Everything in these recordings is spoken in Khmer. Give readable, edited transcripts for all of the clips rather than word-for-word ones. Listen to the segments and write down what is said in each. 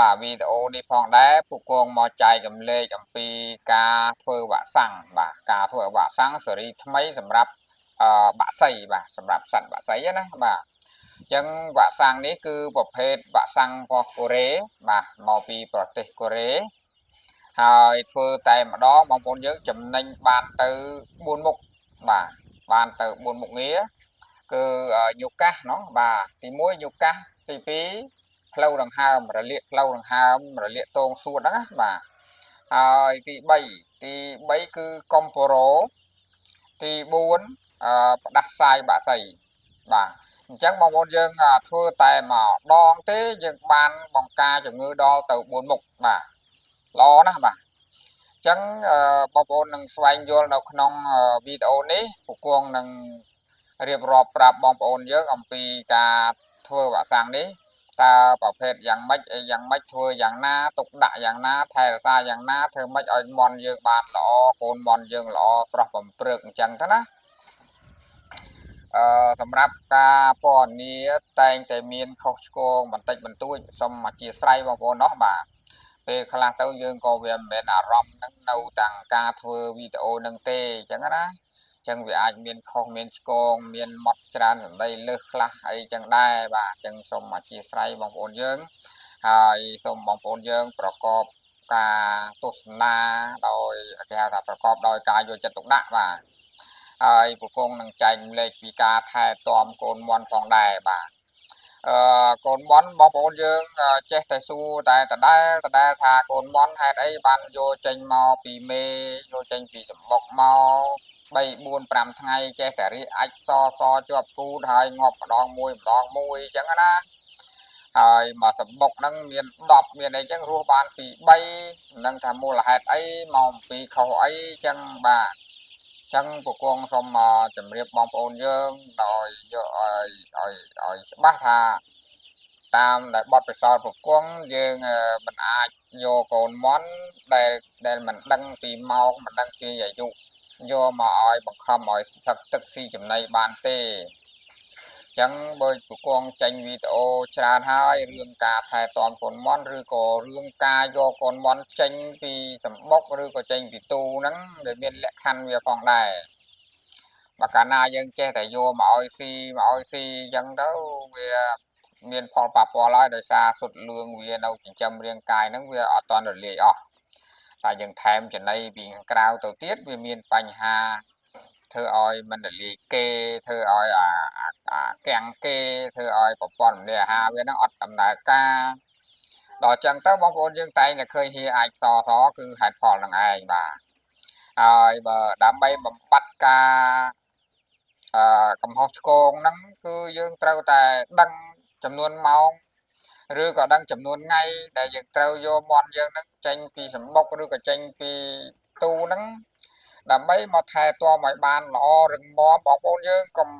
បាទវីដេអូនេះផងដែរពួកគងមកចែកចម្លែកអំពីការធ្វើវ៉ាក់សាំងបាទការធ្វើវ៉ាក់សាំងស៊េរីថ្មីសម្រាប់បក្សីបាទសម្រាប់សត្វបក្សីណាបាទអញ្ចឹងវ៉ាក់សាំងនេះគឺប្រភេទវ៉ាក់សាំងរបស់កូរ៉េបាទមកពីប្រទេសកូរ៉េហើយធ្វើតែម្ដងបងប្អូនយើងចំណេញបានទៅ4មុខបាទបានទៅ4មុខងារគឺញូកាសเนาะបាទទី1ញូកាសទី2ផ្លូវដង្ហើមរលាកផ្លូវដង្ហើមរលាកតងសួតហ្នឹងណាបាទហើយទី3គឺកំពូរ៉ូទី4ផ្ដាសាយបាក់សីបាទអញ្ចឹងបងប្អូនយើងធ្វើតែម្ដងទេយើងបានបង្ការជំងឺដល់ទៅ4មុខបាទល្អណាស់បាទអញ្ចឹងបងប្អូននឹងស្វែងយល់នៅក្នុងវីដេអូនេះពួកគង់នឹងរៀបរាប់ប្រាប់បងប្អូនយើងអំពីការធ្វើវ៉ាក់សាំងនេះតើប្រភេទយ៉ាងម៉េចធ្វើយ៉ាងណាទុកដាក់យ៉ាងណាថែរក្សាយ៉ាងណាធ្វើម៉េចឲ្យមន់យើងបានល្អកូនមន់យើងល្អស្រស់បំព្រឹកអញ្ចឹងទៅណាសម្រាប់ការពណ៌នាតែងតែមានខុសឆ្គងបន្តិចបន្តួចសូមអធិស្ឋានបងប្អូននោះបាទពេលខ្លះទៅយើងក៏វាមិនមែនអារម្មណ៍នឹងនៅទាំងការធ្វើវីដេអូនឹងទេអញ្ចឹងណាអញ្ចឹងវាអាចមានខុសមានឆ្គងមានម៉ត់ច្រើនសម្ដីលើសខ្លះអីចឹងដែរបាទអញ្ចឹងសូមអធិស្ឋានបងប្អូនយើងហើយសូមបងប្អូនយើងប្រកបការទស្សនាដោយគេហៅថាប្រកបដោយការយកចិត្តទុកដាក់បាទហើយពួកគង់នឹងចែកម្លែកពីការថែទាំកូនមន់ផងដែរបាទកូនមន់បងប្អូនយើងចេះតែសួរតែដដែលថាកូនមន់ហេតុអីបានយកចេញមកពីមេយកចេញពីសម្បុកមក3 4 5ថ្ងៃចេះតែរីកអាចសជាប់គូតហើយងាប់ម្ដងមួយអញ្ចឹងណាហើយមកសម្បុកហ្នឹងមាន10មានអីចឹងរស់បានពី3នឹងថាមូលហេតុអីមកពីខុសអីចឹងបាទចឹងពគងសូមជម្រាបបងប្អូនយើងដោយយកឲ្យច្បាស់ថាតាមដែលបទពិសោធន៍ពគងយើងមិនអាចយកកូនមន់ដែលមិនដឹងពីម៉ោងមិនដឹងពីអាយុយកមកឲ្យបង្ខំឲ្យទឹកស៊ីចំណីបានទេចឹងបើពគងចេញវីដេអូច្រើនហើយរឿងការថែទាំកូនមន់ឬក៏រឿងការយកកូនមន់ចេញពីសម្បុកឬក៏ចេញពីទូហ្នឹងវាមានលក្ខខណ្ឌវាផងដែរបើកាលណាយើងចេះតែយកមកឲ្យស៊ីអញ្ចឹងទៅវាមានផលប៉ះពាល់ហើយដោយសារសុទ្ធលឿងវានៅចិញ្ចឹមរាងកាយហ្នឹងវាអត់តន់រលាយអស់តែយើងថែមចំណីពីខាងក្រៅទៅទៀតវាមានបញ្ហាធ្វើឲ្យមិនរលាយគេធ្វើឲ្យអាកាំងគេធ្វើឲ្យប្រព័ន្ធរំលាយអាហារវាហ្នឹងអត់ដំណើរការដល់ចឹងទៅបងប្អូនយើងតែងតែឃើញហៀអាចសគឺហេតុផលនឹងឯងបាទហើយបើដើម្បីបំបត្តិការកំហុសឆ្គងហ្នឹងគឺយើងត្រូវតែដឹងចំនួនម៉ោងឬក៏ដឹងចំនួនថ្ងៃដែលយើងត្រូវយកមន់យើងហ្នឹងចេញពីសម្បុកឬក៏ចេញពីទូហ្នឹងដើម្បីមកថែទាំឲ្យបានល្អរឹងមាំបងប្អូនយើងកុំ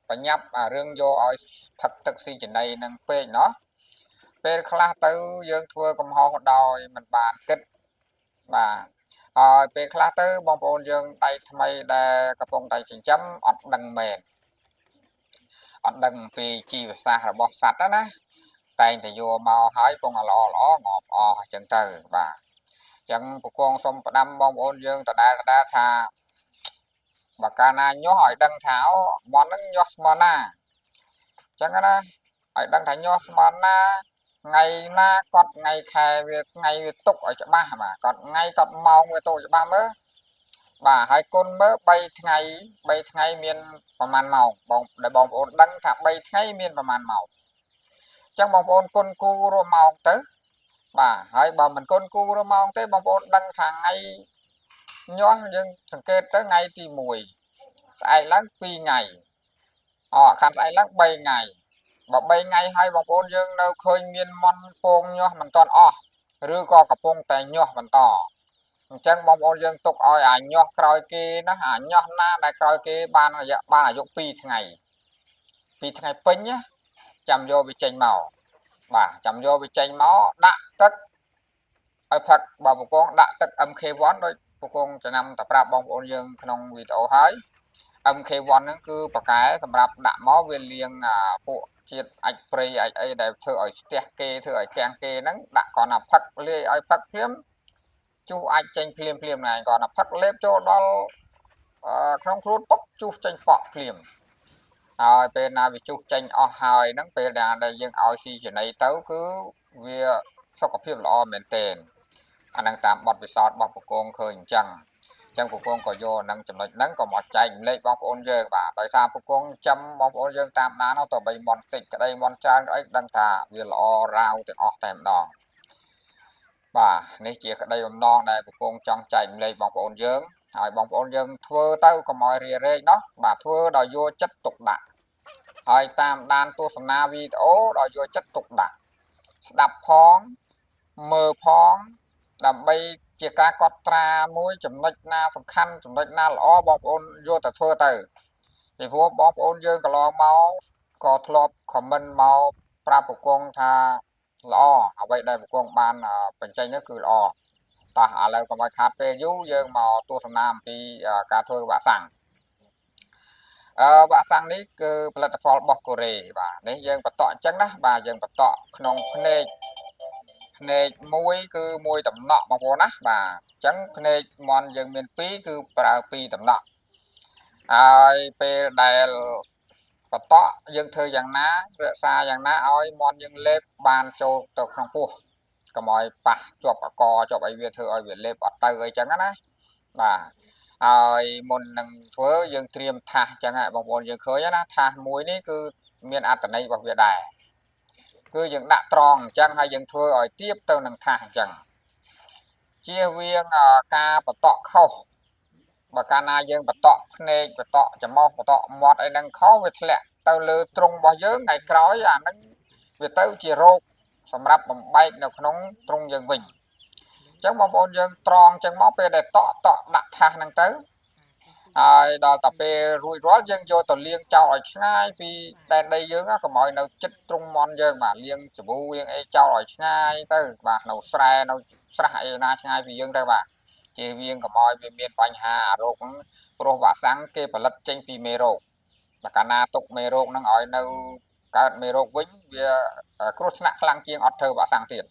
ប្រញាប់រឿងយកឲ្យផឹកទឹកស៊ីចំណីនឹងពេកเนาะពេលខ្លះទៅយើងធ្វើកំហុសដោយមិនបានគិតបាទហើយពេលខ្លះទៅបងប្អូនយើងដៃថ្មីដែលកំពុងតែចិញ្ចឹមអត់ដឹងមែនអត់ដឹងពីជីវសាស្ត្ររបស់សត្វណាតែងតែយកមកហើយពងល្អងាប់អស់អញ្ចឹងទៅបាទអញ្ចឹងពគងសូមផ្ដាំបងប្អូនយើងដដែលថាបើកាលណាញាស់ឲ្យដឹងថាអូមន់ហ្នឹងញាស់ស្មណាអញ្ចឹងណាឲ្យដឹងថាញាស់ស្មណាថ្ងៃណាកត់ថ្ងៃខែវាថ្ងៃវាទុកឲ្យច្បាស់បាទកត់ថ្ងៃកត់ម៉ោងវាទុកច្បាស់មើលបាទហើយគុណមើល3ថ្ងៃមានប្រហែលម៉ោងដែលបងប្អូនដឹងថា3ថ្ងៃមានប្រហែលម៉ោងអញ្ចឹងបងប្អូនគុណគូរួមម៉ោងទៅបាទហើយបើមិនគុណគូរួមម៉ោងទេបងប្អូនដឹងថាថ្ងៃញាស់យើងសង្កេតទៅថ្ងៃទី1ស្អែកឡើង2ថ្ងៃខាន់ស្អែកឡើង3ថ្ងៃបើ3ថ្ងៃហើយបងប្អូនយើងនៅឃើញមានមន់ពងញាស់មិនទាន់អស់ឬក៏កំពុងតែញាស់បន្តអញ្ចឹងបងប្អូនយើងទុកឲ្យអាញាស់ក្រោយគេណាអាញាស់ណាដែលក្រោយគេបានអាយុ2ថ្ងៃពេញណាចាំយកវាចេញមកបាទចាំយកវាចេញមកដាក់ទឹកឲ្យផឹកបើពពងដាក់ទឹក MK1 ដោយពពងចំណាំតែប្រាប់បងប្អូនយើងក្នុងវីដេអូហើយ MK1 ហ្នឹងគឺប៉ាកែសម្រាប់ដាក់មកវាលាងពួក ជាតិអាចព្រៃអាចអីដែលធ្វើឲ្យស្ទះគេធ្វើឲ្យកាំងគេហ្នឹងដាក់គ្រាន់តែផឹកលាយឲ្យផឹកភ្លាមជុះអាចចេញភ្លាមហ្នឹងឯងគ្រាន់តែផឹកលេបចូលដល់ក្នុងខ្លួនពុកជុះចេញប៉ក់ភ្លាមហើយពេលណាវាជុះចេញអស់ហើយហ្នឹងពេលដែលយើងឲ្យស៊ីចំណីទៅគឺវាសុខភាពល្អមែនទែនអាហ្នឹងតាមបទពិសោធន៍របស់ពគង្គឃើញអញ្ចឹងពគង្គក៏យកនឹងចំណុចហ្នឹងក៏មកចែកម្លែកបងប្អូនយើងបាទដោយសារពគង្គចាំបងប្អូនយើងតាមដាននោះទៅបីមន់តិចក្តីមន់ច្រើនអីដឹងថាវាល្អរាវទាំងអស់តែម្ដងបាទនេះជាក្តីបំណងដែលពគង្គចង់ចែកម្លែកបងប្អូនយើងហើយបងប្អូនយើងធ្វើទៅកុំឲ្យរារែកណោះបាទធ្វើដោយយកចិត្តទុកដាក់ហើយតាមដានទស្សនាវីដេអូដោយយកចិត្តទុកដាក់ស្ដាប់ផងមើលផងដើម្បីជាការកត់ត្រាមួយចំណុចណាសំខាន់ចំណុចណាល្អបងប្អូនយកទៅធ្វើទៅពីព្រោះបងប្អូនយើងកន្លងមកក៏ធ្លាប់ខមមិនមកប្រាប់ពគង្គថាល្អអ្វីដែលពគង្គបានបញ្ចេញនោះគឺល្អតោះឥឡូវកុំឲ្យខាតពេលយូរយើងមកទស្សនាអំពីការធ្វើវ៉ាក់សាំងវ៉ាក់សាំងនេះគឺផលិតផលរបស់កូរ៉េបាទនេះយើងបន្តអញ្ចឹងណាបាទយើងបន្តក្នុងភ្នែកមួយគឺមួយតំណក់បងប្អូនណាបាទអញ្ចឹងភ្នែកមន់យើងមាន2គឺប្រើ2តំណក់ហើយពេលដែលបន្តយើងធ្វើយ៉ាងណារក្សាយ៉ាងណាឲ្យមន់យើងលេបបានចូលទៅក្នុងពោះកុំឲ្យប៉ះជាប់កជាប់អីវាធ្វើឲ្យវាលេបអត់ទៅអីចឹងណាបាទហើយមុននឹងធ្វើយើងត្រៀមថាសចឹងបងប្អូនយើងឃើញណាថាសមួយនេះគឺមានអត្ថន័យរបស់វាដែរគឺយើងដាក់ត្រង់អញ្ចឹងហើយយើងធ្វើឲ្យទៀបទៅនឹងថាសអញ្ចឹងជៀសវាងការបន្តខុសបើកាលណាយើងបន្តភ្នែកបន្តច្រមុះបន្តមាត់អីហ្នឹងខុសវាធ្លាក់ទៅលើទ្រុងរបស់យើងថ្ងៃក្រោយអាហ្នឹងវាទៅជារោគសម្រាប់បំបែកនៅក្នុងទ្រុងយើងវិញអញ្ចឹងបងប្អូនយើងត្រង់អញ្ចឹងមកពេលដែលតក់ដាក់ថាសហ្នឹងទៅហើយដល់តែពេលរួចរាល់យើងយកទៅលាងចោលឲ្យឆ្ងាយពីដែនដីយើងកុំឲ្យនៅចិត្តទ្រុងមន់យើងបាទលាងសាប៊ូលាងអីចោលឲ្យឆ្ងាយទៅបាទនៅស្រែនៅស្រះអីណាឆ្ងាយពីយើងទៅបាទជៀសវាងកុំឲ្យវាមានបញ្ហារោគហ្នឹងព្រោះវ៉ាក់សាំងគេផលិតចេញពីមេរោគតែកាលណាទុកមេរោគហ្នឹងឲ្យនៅកើតមេរោគវិញវាគ្រោះថ្នាក់ខ្លាំងជាងអត់ធ្វើវ៉ាក់សាំងទៀត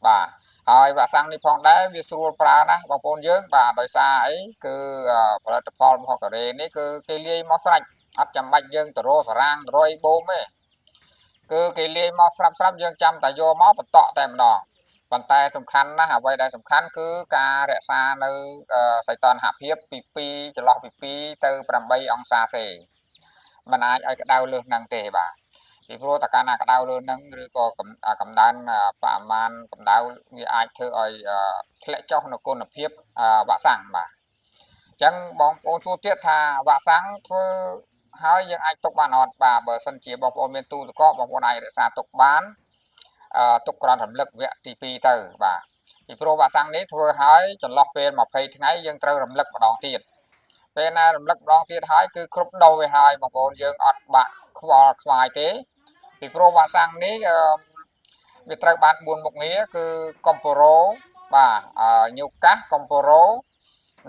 បាទហើយវ៉ាក់សាំងនេះផងដែរវាស្រួលប្រើណាស់បងប្អូនយើងបាទដោយសារអីគឺផលិតផលរបស់កូរ៉េនេះគឺគេលាយមកស្រេចអត់ចាំបាច់យើងទៅរកសារ៉ាងរយបូមទេគឺគេលាយមកស្រាប់យើងចាំតែយកមកបន្តតែម្ដងប៉ុន្តែសំខាន់ណាស់អ្វីដែលសំខាន់គឺការរក្សានៅសីតុណ្ហភាពពី2ចន្លោះពី2ទៅ8អង្សាសេមិនអាចឲ្យក្តៅលើសហ្នឹងទេបាទពីព្រោះតើកាលណាក្តៅលើហ្នឹងឬក៏កម្ដៅបរិមាណកម្ដៅវាអាចធ្វើឲ្យធ្លាក់ចុះនៅគុណភាពវ៉ាក់សាំងបាទអញ្ចឹងបងប្អូនសួរទៀតថាវ៉ាក់សាំងធ្វើហើយយើងអាចទុកបានអត់បាទបើសិនជាបងប្អូនមានទូទឹកកកបងប្អូនអាចរក្សាទុកបានទុកគ្រាន់រំលឹកវគ្គទី2ទៅបាទពីព្រោះវ៉ាក់សាំងនេះធ្វើហើយចន្លោះពេល20ថ្ងៃយើងត្រូវរំលឹកម្ដងទៀតពេលណារំលឹកម្ដងទៀតហើយគឺគ្រប់ដូរវាហើយបងប្អូនយើងអត់បាក់ខ្វល់ខ្វាយទេពីព្រោះវ៉ាក់សាំងនេះវាត្រូវបាន4មុខងារគឺកំពូរ៉ូបាទញូកាសកំពូរ៉ូ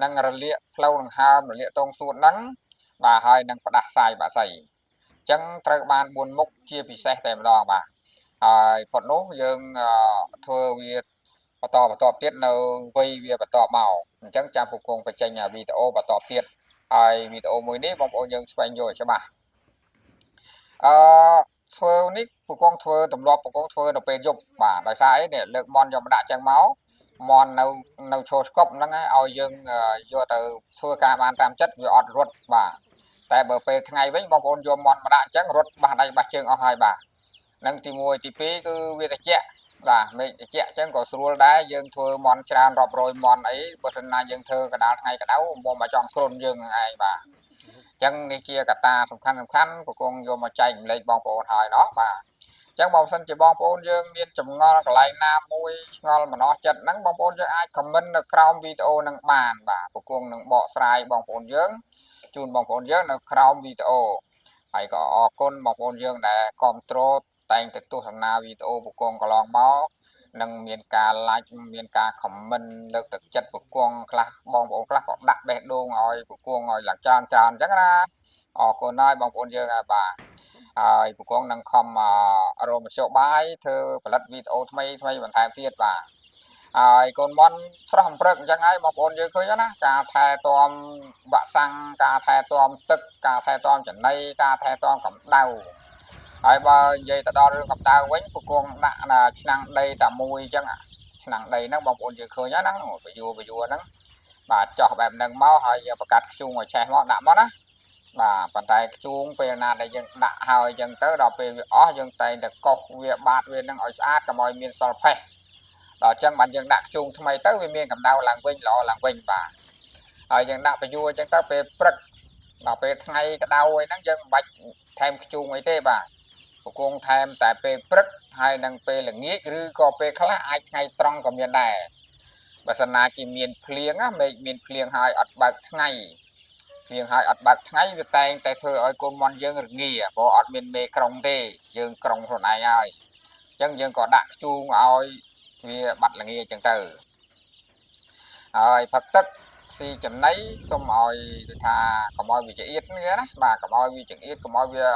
និងរលាកផ្លូវដង្ហើមរលាកតងសួតហ្នឹងបាទហើយនឹងផ្ដាសាយបាក់សីអញ្ចឹងត្រូវបាន4មុខជាពិសេសតែម្ដងបាទហើយផុតនោះយើងធ្វើវាបន្តទៀតនៅវ័យវាបន្តមកអញ្ចឹងចាំពគង្គបញ្ចេញវីដេអូបន្តទៀតហើយវីដេអូមួយនេះបងប្អូនយើងស្វែងយល់ច្បាស់ធ្វើនេះពគង្គធ្វើទម្លាប់ពគង្គធ្វើនៅពេលយប់បាទដោយសារអីនេះលើកមន់យកមកដាក់ចឹងមកមន់នៅឈរស្គប់ហ្នឹងឲ្យយើងយកទៅធ្វើការបានតាមចិត្តវាអត់រត់បាទតែបើពេលថ្ងៃវិញបងប្អូនយកមន់មកដាក់អញ្ចឹងរត់បះដៃបះជើងអស់ហើយបាទនឹងទី1ទី2គឺវាត្រជាក់បាទមេឃត្រជាក់អញ្ចឹងក៏ស្រួលដែរយើងធ្វើមន់ច្រើនរាប់រយមន់អីបើសិនណាយើងធ្វើកណ្ដាលថ្ងៃក្តៅមកមកចង់គ្រុនយើងហ្នឹងឯងបាទអញ្ចឹងនេះជាកត្តាសំខាន់ពគង្គយកមកចែកម្លែកបងប្អូនហើយណោះបាទអញ្ចឹងបើមិនសិនជាបងប្អូនយើងមានចម្ងល់កន្លែងណាមួយឆ្ងល់មិនអស់ចិត្តហ្នឹងបងប្អូនយើងអាចខមមិននៅក្រោមវីដេអូហ្នឹងបានបាទពគង្គនឹងបកស្រាយបងប្អូនយើងជូនបងប្អូនយើងនៅក្រោមវីដេអូហើយក៏អរគុណបងប្អូនយើងដែលគ្រប់គ្រងតែងតែទស្សនាវីដេអូពគង្គកន្លងមកនឹងមានការ like មានការ comment លើកទឹកចិត្តពគង្គខ្លះបងប្អូនខ្លះក៏ដាក់បេះដូងឲ្យពគង្គឲ្យឡើងច្រើនអញ្ចឹងណាអរគុណហើយបងប្អូនយើងបាទ ហើយពកងនឹងខំរមជ្ឈបាយធ្វើផលិតវីដេអូថ្មីបន្ថែមទៀតបាទហើយកូនមន់ស្រស់អំព្រឹកអញ្ចឹងហើយបងប្អូនយើងឃើញណាការថែទាំវាក់សាំងការថែទាំទឹកការថែទាំចំណីការថែទាំកម្ដៅហើយបើនិយាយទៅដល់រឿងកម្ដៅវិញពកងដាក់ឆ្នាំងដីតែមួយអញ្ចឹងឆ្នាំងដីហ្នឹងបងប្អូនយើងឃើញណាបយួរហ្នឹងបាទចោះបែបហ្នឹងមកហើយយើងបង្កាត់ខ្ជូងឲ្យឆេះមកដាក់មកណាបាទប៉ុន្តែខ្ជូងពេលណាដែលយើងដាក់ហើយអញ្ចឹងទៅដល់ពេលវាអស់យើងតែងតែកោសវាបាតវានឹងឲ្យស្អាតកុំឲ្យមានសល់ផេះដល់អញ្ចឹងបានយើងដាក់ខ្ជូងថ្មីទៅវាមានកម្ដៅឡើងវិញល្អឡើងវិញបាទហើយយើងដាក់បយួរអញ្ចឹងទៅពេលព្រឹកដល់ពេលថ្ងៃក្តៅអីហ្នឹងយើងមិនបាច់ថែមខ្ជូងអីទេបាទពកងថែមតែពេលព្រឹកហើយនឹងពេលល្ងាចឬក៏ពេលខ្លះអាចថ្ងៃត្រង់ក៏មានដែរបើសិនណាជាមានភ្លៀងណាមេឃមានភ្លៀងហើយអត់បើកថ្ងៃភ្លៀងហើយអត់បើកថ្ងៃវាតែងតែធ្វើឲ្យកូនមន់យើងរងាព្រោះអត់មានមេក្រុងទេយើងក្រុងខ្លួនឯងហើយអញ្ចឹងយើងក៏ដាក់ខ្ជូងឲ្យវាបាត់ល្ងាអញ្ចឹងទៅហើយផឹកទឹកស៊ីចំណីសុំឲ្យគឺថាកុំឲ្យវាចៀតគ្នាណាបាទកុំឲ្យវាចៀតកុំឲ្យវា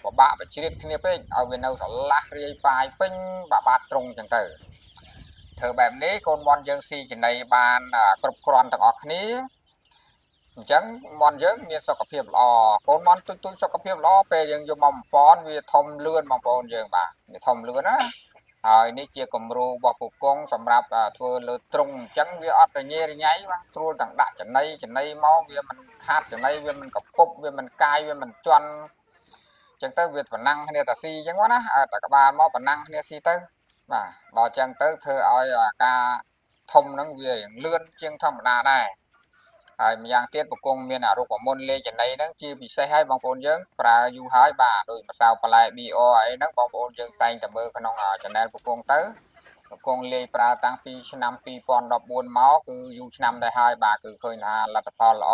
ពិបាកបជ្រៀតគ្នាពេកឲ្យវានៅស្រឡះរាយប៉ាយពេញបាតត្រង់អញ្ចឹងទៅធ្វើបែបនេះកូនមន់យើងស៊ីចំណីបានគ្រប់គ្រាន់ទាំងអស់គ្នាអញ្ចឹងមន់យើងមានសុខភាពល្អកូនមន់ទុយសុខភាពល្អពេលយើងយកមកបំពន់វាធំលឿនបងប្អូនយើងបាទវាធំលឿនណាហើយនេះជាគំរូរបស់ពកងសម្រាប់ធ្វើលើទ្រុងអញ្ចឹងវាអត់រញ៉េរញ៉ៃបាទស្រួលទាំងដាក់ចំណីមកវាមិនខាតចំណីវាមិនកពុបវាមិនកាយវាមិនជន់អញ្ចឹងទៅវាប៉ុណ្ណឹងគ្នាតាស៊ីអញ្ចឹងណាតែក្បាលមកប៉ុណ្ណឹងគ្នាស៊ីទៅបាទដល់អញ្ចឹងទៅធ្វើឲ្យការធំហ្នឹងវារៀងលឿនជាងធម្មតាដែរហើយម្យ៉ាងទៀតពកងមានរូបមន្តលេចំណីហ្នឹងជាពិសេសហើយបងប្អូនយើងប្រើយូរហើយបាទដោយម្សៅបន្លែ BR អីហ្នឹងបងប្អូនយើងតែងតែមើលក្នុង channel ពកងទៅពកងលេប្រើតាំងពីឆ្នាំ2014មកគឺយូរឆ្នាំដែរហើយបាទគឺឃើញថាលទ្ធផលល្អ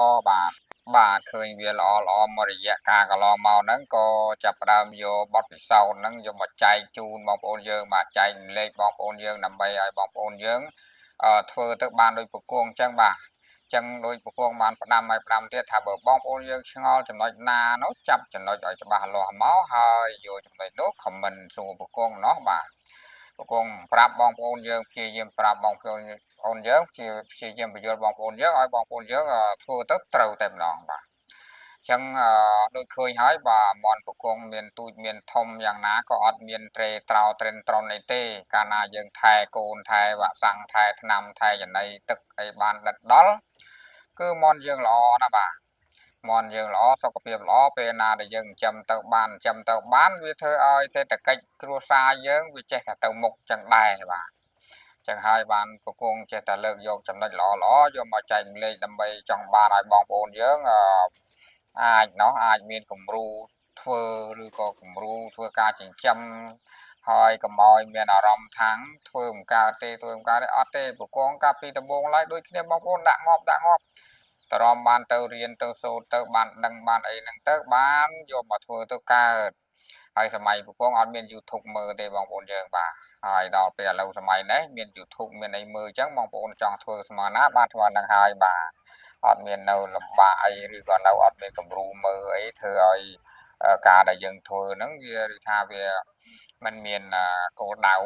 បាទឃើញវាល្អមករយៈកាលកន្លងមកហ្នឹងក៏ចាប់ផ្ដើមយកបទពិសោធន៍ហ្នឹងយកមកចែកជូនបងប្អូនយើងបាទចែករំលែកបងប្អូនយើងដើម្បីឲ្យបងប្អូនយើងធ្វើទៅបានដោយពកងអញ្ចឹងបាទចឹងដោយពកងបានផ្ដាំទៀតថាបើបងប្អូនយើងឆ្ងល់ចំណុចណានោះចាប់ចំណុចឲ្យច្បាស់លាស់មកហើយយកចំណុចនោះ comment សួរពកងណោះបាទពកងប្រាប់បងប្អូនយើងព្យាយាមប្រាប់បងប្អូនយើងព្យាយាមបញ្យល់បងប្អូនយើងឲ្យបងប្អូនយើងធ្វើទៅត្រូវតែម្ដងបាទចឹងដូចឃើញហើយបាទមន់ពកងមានទូចមានធំយ៉ាងណាក៏អត់មានត្រេត្រោត្រេនត្រន់អីទេកាលណាយើងថែកូនថែវាក់សាំងថែថ្នាំថែចំណីទឹកអីបានដិតដល់គឺមន់យើងល្អណាស់បាទមន់យើងល្អសុខភាពល្អពេលណាដែលយើងចិញ្ចឹមទៅបានវាធ្វើឲ្យសេដ្ឋកិច្ចគ្រួសារយើងវាចេះតែទៅមុខចឹងដែរបាទចឹងហើយបានពកងចេះតែលើកយកចំណុចល្អយកមកចែករំលែកដើម្បីចង់បានឲ្យបងប្អូនយើងអាចមានគំរូធ្វើឬក៏គំរូធ្វើការចិញ្ចឹមហើយកុំឲ្យមានអារម្មណ៍ថាងធ្វើមិនកើតទេអត់ទេពកងកាលពីដំបូងឡើយដូចគ្នាបងប្អូនដាក់ងាប់តរំបានទៅរៀនទៅសូត្រទៅបានដឹងបានអីហ្នឹងទៅបានយកមកធ្វើទៅកើតហើយសម័យពកងអត់មាន YouTube មើលទេបងប្អូនយើងបាទហើយដល់ពេលឥឡូវសម័យនេះមាន YouTube មានអីមើលអញ្ចឹងបងប្អូនចង់ធ្វើស្មើណាបានធ្វើនឹងហើយបាទអត់មាននៅលំបាកអីឬក៏នៅអត់មានគំរូមើលអីធ្វើឲ្យការដែលយើងធ្វើហ្នឹងវាឬថាវាมันមានគោលដៅ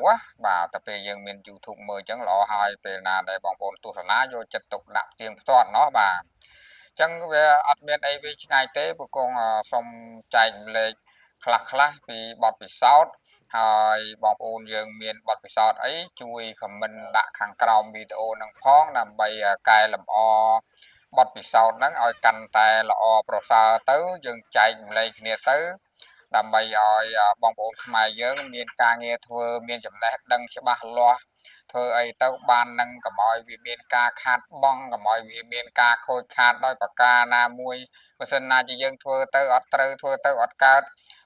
បាទតែពេលយើងមាន YouTube មើលអញ្ចឹងល្អហើយពេលណាដែលបងប្អូនទស្សនាយកចិត្តទុកដាក់ទៀងផ្ទាត់เนาะបាទអញ្ចឹងវាអត់មានអីវាឆ្ងាយទេពកងសូមចែករំលែកខ្លះពីបទពិសោធន៍ហើយបងប្អូនយើងមានបទពិសោធន៍អីជួយ comment ដាក់ខាងក្រោមវីដេអូហ្នឹងផងដើម្បីកែលម្អបទពិសោធន៍ហ្នឹងឲ្យកាន់តែល្អប្រសើរទៅយើងចែករំលែកគ្នាទៅដើម្បីឲ្យបងប្អូនខ្មែរយើងមានការងារធ្វើមានចំណេះដឹងច្បាស់លាស់ធ្វើអីទៅបាននឹងកុំឲ្យវាមានការខាតបង់កុំឲ្យវាមានការខូចខាតដោយប្រការណាមួយបើសិនណាជាយើងធ្វើទៅអត់ត្រូវធ្វើទៅអត់កើត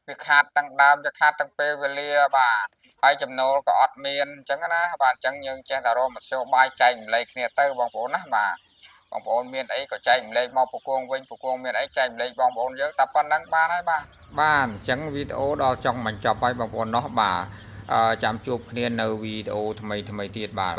វាខាតទាំងដើមវាខាតទាំងពេលវេលាបាទហើយចំណូលក៏អត់មានអញ្ចឹងណាបាទអញ្ចឹងយើងចេះតែរកមធ្យោបាយចែករំលែកគ្នាទៅបងប្អូនណាបាទបងប្អូនមានអីក៏ចែករំលែកមកពកងវិញពកងមានអីចែករំលែកបងប្អូនយើងតែប៉ុណ្្នឹងបានហើយបាទអញ្ចឹងវីដេអូដល់ចុងបញ្ចប់ហើយបងប្អូនណោះបាទចាំជួបគ្នានៅវីដេអូថ្មីទៀតបាទ